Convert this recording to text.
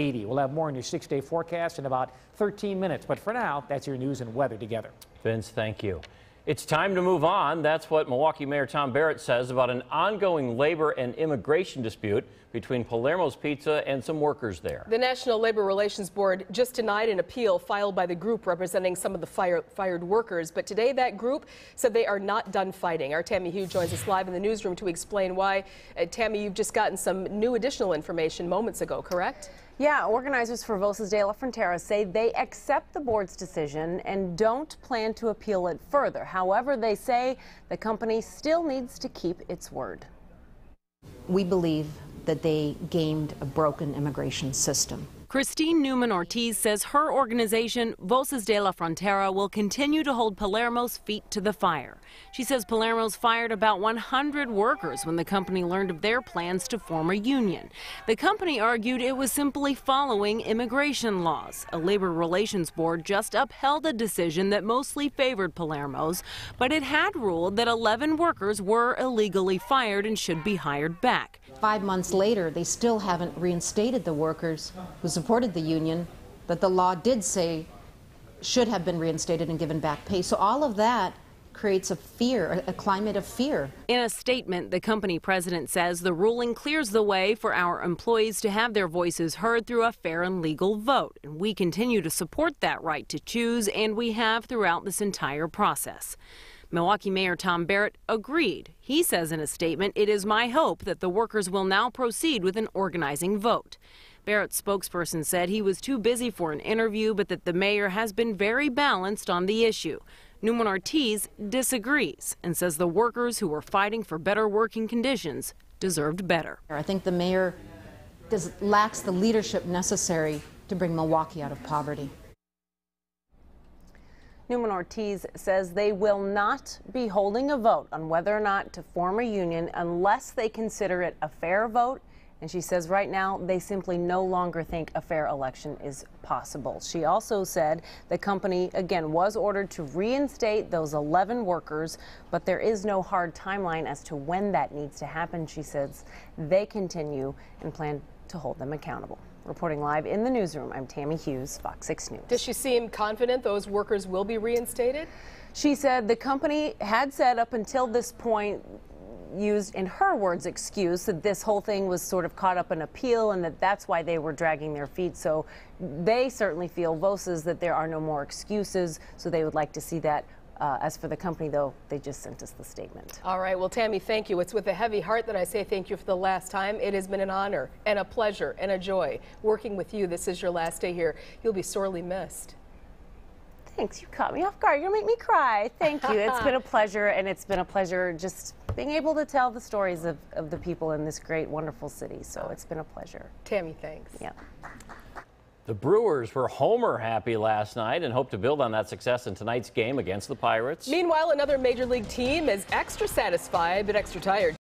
80. We'll have more in your 6-day forecast in about 13 minutes. But for now, that's your news and weather together. Vince, thank you. It's time to move on. That's what Milwaukee Mayor Tom Barrett says about an ongoing labor and immigration dispute between Palermo's Pizza and some workers there. The National Labor Relations Board just denied an appeal filed by the group representing some of the fired workers. But today that group said they are not done fighting. Our Tammy Hugh joins us live in the newsroom to explain why. Tammy, you've just gotten some new additional information moments ago, correct? Yeah, organizers for Voces de la Frontera say they accept the board's decision and don't plan to appeal it further. However, they say the company still needs to keep its word. We believe that they gamed a broken immigration system. Christine Newman-Ortiz says her organization, Voces de la Frontera, will continue to hold Palermo's feet to the fire. She says Palermo's fired about 100 workers when the company learned of their plans to form a union. The company argued it was simply following immigration laws. A labor relations board just upheld a decision that mostly favored Palermo's, but it had ruled that 11 workers were illegally fired and should be hired back. 5 months later, they still haven't reinstated the workers who supported the union that the law did say should have been reinstated and given back pay. So all of that creates a fear, a climate of fear. In a statement, the company president says the ruling clears the way for our employees to have their voices heard through a fair and legal vote. And we continue to support that right to choose, and we have throughout this entire process. Milwaukee Mayor Tom Barrett agreed. He says in a statement, "It is my hope that the workers will now proceed with an organizing vote." Barrett's spokesperson said he was too busy for an interview, but that the mayor has been very balanced on the issue. Newman-Ortiz disagrees and says the workers who were fighting for better working conditions deserved better. I think the mayor lacks the leadership necessary to bring Milwaukee out of poverty. Newman-Ortiz says they will not be holding a vote on whether or not to form a union unless they consider it a fair vote. And she says right now they simply no longer think a fair election is possible. She also said the company, again, was ordered to reinstate those 11 workers, but there is no hard timeline as to when that needs to happen. She says they continue and plan to hold them accountable. Reporting live in the newsroom, I'm Tammy Hughes, Fox 6 News. Does she seem confident those workers will be reinstated? She said the company had said up until this point, used in her words excuse, that this whole thing was sort of caught up in appeal and that's why they were dragging their feet. So they certainly feel, Voces, that there are no more excuses, so they would like to see that. As for the company, though, they just sent us the statement. All right. Well, Tammy, thank you. It's with a heavy heart that I say thank you for the last time. It has been an honor and a pleasure and a joy working with you. This is your last day here. You'll be sorely missed. Thanks. You caught me off guard. You'll make me cry. Thank you. It's been a pleasure, and it's been a pleasure just being able to tell the stories of the people in this great, wonderful city. So it's been a pleasure. Tammy, thanks. Yeah. The Brewers were homer happy last night and hope to build on that success in tonight's game against the Pirates. Meanwhile, another major league team is extra satisfied but extra tired.